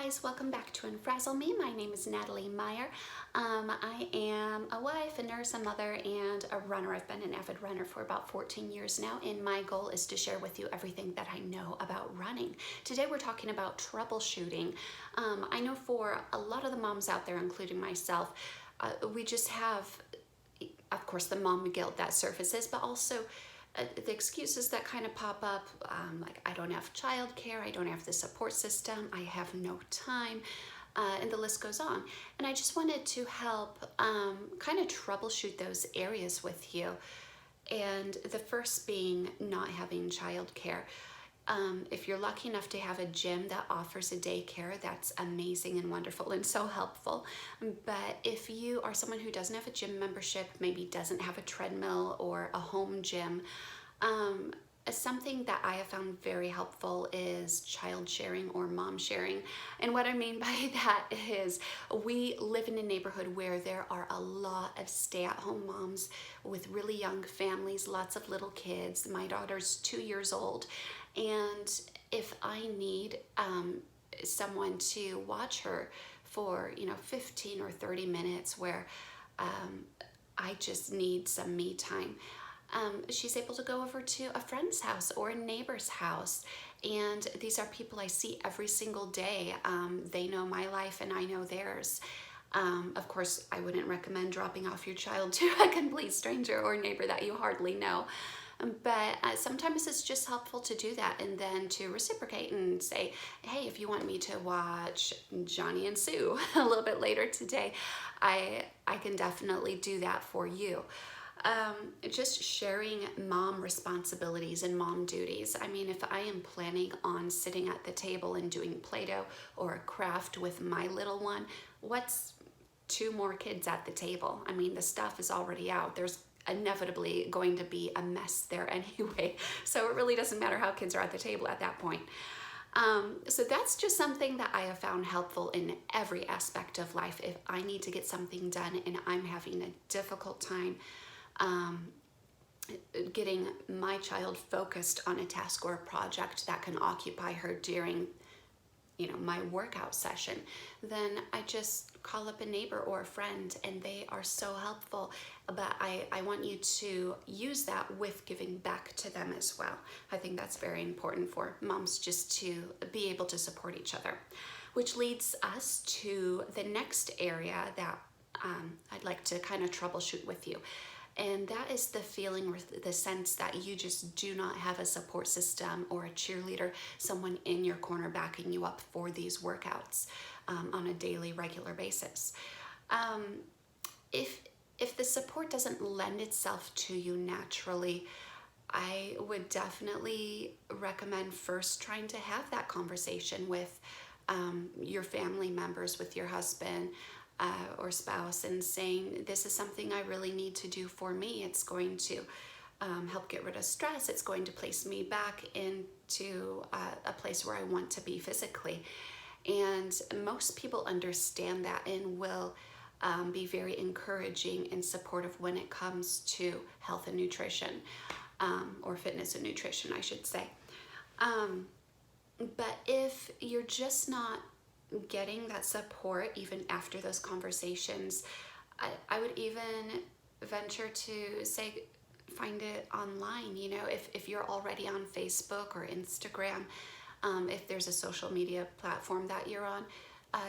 guys, welcome back to Unfrazzle Me. My name is Natalie Meyer. I am a wife, a nurse, a mother, and a runner. I've been an avid runner for about 14 years now, and my goal is to share with you everything that I know about running. Today we're talking about troubleshooting. I know for a lot of the moms out there, including myself, we just have, of course, the mom guilt that surfaces, but also the excuses that kind of pop up, like I don't have childcare, I don't have the support system, I have no time, and the list goes on. And I just wanted to help kind of troubleshoot those areas with you. And the first being not having childcare. If you're lucky enough to have a gym that offers a daycare, that's amazing and wonderful and so helpful. But if you are someone who doesn't have a gym membership, maybe doesn't have a treadmill or a home gym, something that I have found very helpful is child sharing or mom sharing. And what I mean by that is we live in a neighborhood where there are a lot of stay-at-home moms with really young families, lots of little kids. My daughter's 2 years old. And if I need someone to watch her for 15 or 30 minutes where I just need some me time, she's able to go over to a friend's house or a neighbor's house. And these are people I see every single day. They know my life and I know theirs. Of course, I wouldn't recommend dropping off your child to a complete stranger or neighbor that you hardly know. But sometimes it's just helpful to do that and then to reciprocate and say, hey, if you want me to watch Johnny and Sue a little bit later today, I can definitely do that for you. Just sharing mom responsibilities and mom duties. I mean, if I am planning on sitting at the table and doing Play-Doh or a craft with my little one, what's 2 more kids at the table? I mean, the stuff is already out. There's inevitably going to be a mess there anyway. So it really doesn't matter how kids are at the table at that point. So that's just something that I have found helpful in every aspect of life. If I need to get something done and I'm having a difficult time getting my child focused on a task or a project that can occupy her during my workout session, then I just call up a neighbor or a friend and they are so helpful. But I want you to use that with giving back to them as well. I think that's very important for moms, just to be able to support each other. Which leads us to the next area that I'd like to kind of troubleshoot with you. And that is the feeling or the sense that you just do not have a support system or a cheerleader, someone in your corner backing you up for these workouts on a daily, regular basis. If the support doesn't lend itself to you naturally, I would definitely recommend first trying to have that conversation with your family members, with your husband, or spouse, and saying, this is something I really need to do for me. It's going to help get rid of stress. It's going to place me back into a place where I want to be physically. And most people understand that and will be very encouraging and supportive when it comes to health and nutrition, or fitness and nutrition, I should say. But if you're just not getting that support even after those conversations, I would even venture to say find it online. If you're already on Facebook or Instagram, if there's a social media platform that you're on,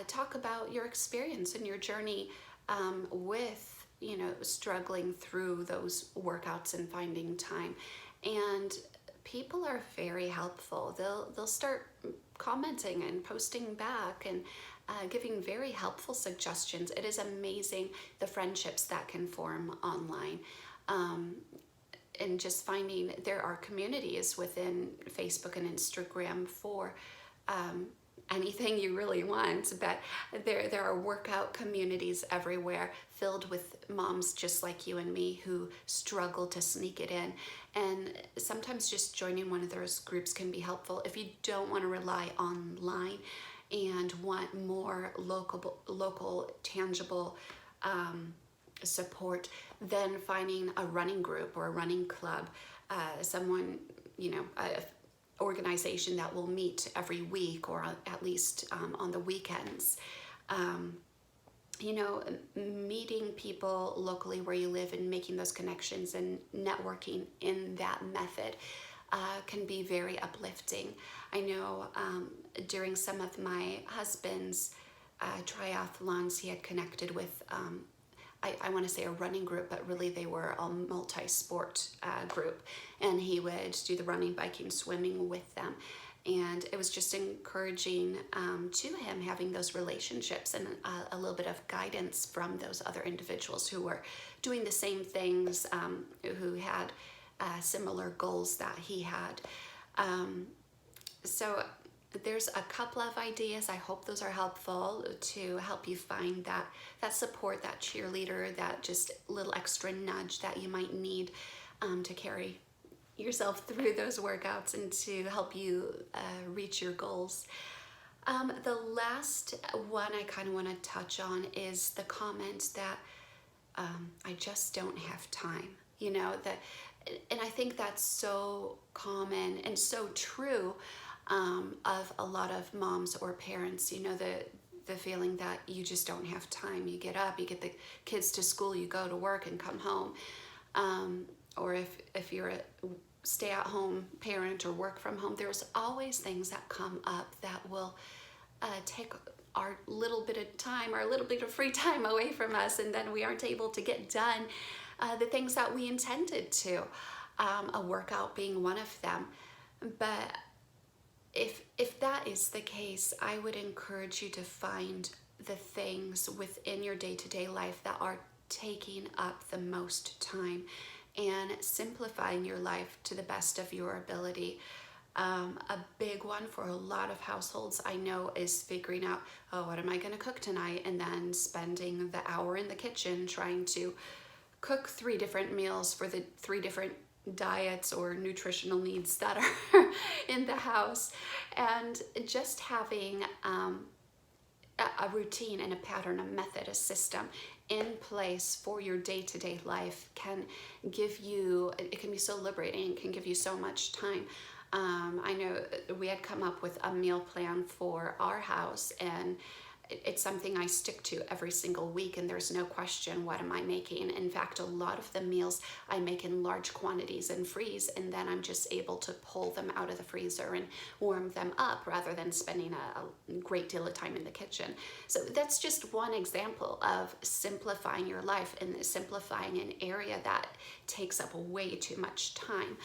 talk about your experience and your journey with struggling through those workouts and finding time. And people are very helpful. They'll start commenting and posting back and giving very helpful suggestions. It is amazing the friendships that can form online. And just finding there are communities within Facebook and Instagram for anything you really want, but there are workout communities everywhere filled with moms just like you and me who struggle to sneak it in. And sometimes just joining one of those groups can be helpful. If you don't want to rely online and want more local tangible support, then finding a running group or a running club, someone, organization that will meet every week or at least on the weekends. You know, meeting people locally where you live and making those connections and networking in that method can be very uplifting. I know during some of my husband's triathlons, he had connected with, I want to say a running group, but really they were a multi-sport group, and he would do the running, biking, swimming with them. And it was just encouraging to him, having those relationships and a little bit of guidance from those other individuals who were doing the same things, who had similar goals that he had. So there's a couple of ideas. I hope those are helpful to help you find that support, that cheerleader, that just little extra nudge that you might need to carry yourself through those workouts and to help you reach your goals. The last one I kind of want to touch on is the comment that I just don't have time. You know, and I think that's so common and so true of a lot of moms or parents. You know, the feeling that you just don't have time. You get up, you get the kids to school, you go to work and come home. Or if you're a stay-at-home parent or work from home, there's always things that come up that will take our little bit of time, our little bit of free time away from us, and then we aren't able to get done the things that we intended to, a workout being one of them. But if that is the case, I would encourage you to find the things within your day-to-day life that are taking up the most time and simplifying your life to the best of your ability. A big one for a lot of households I know is figuring out, oh, what am I going to cook tonight? And then spending the hour in the kitchen trying to cook 3 different meals for the 3 different diets or nutritional needs that are in the house. And just having a routine and a pattern, a method, a system in place for your day-to-day life can give you, it can be so liberating, it can give you so much time. I know we had come up with a meal plan for our house, and it's something I stick to every single week, and there's no question, what am I making? In fact, a lot of the meals I make in large quantities and freeze, and then I'm just able to pull them out of the freezer and warm them up rather than spending a great deal of time in the kitchen. So that's just one example of simplifying your life and simplifying an area that takes up way too much time.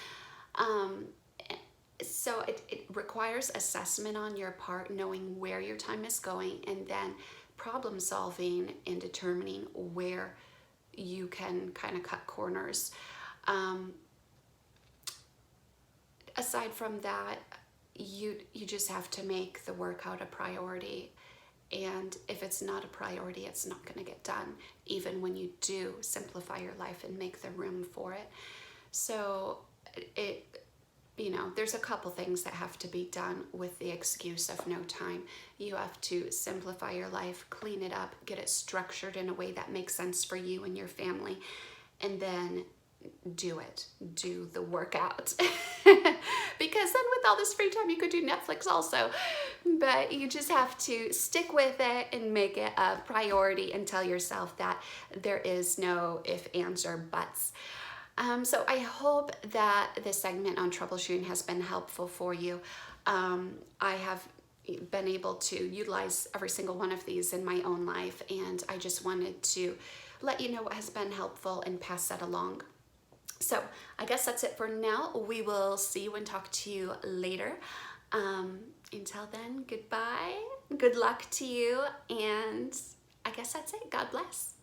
So it requires assessment on your part, knowing where your time is going, and then problem solving and determining where you can kind of cut corners. Aside from that, you just have to make the workout a priority. And if it's not a priority, it's not going to get done, even when you do simplify your life and make the room for it. So you know, there's a couple things that have to be done with the excuse of no time. You have to simplify your life, clean it up, get it structured in a way that makes sense for you and your family, and then do it. Do the workout. Because then with all this free time, you could do Netflix also. But you just have to stick with it and make it a priority and tell yourself that there is no ifs, ands, or buts. So I hope that this segment on troubleshooting has been helpful for you. I have been able to utilize every single one of these in my own life, and I just wanted to let you know what has been helpful and pass that along. So I guess that's it for now. We will see you and talk to you later. Until then, goodbye, good luck to you, and I guess that's it. God bless.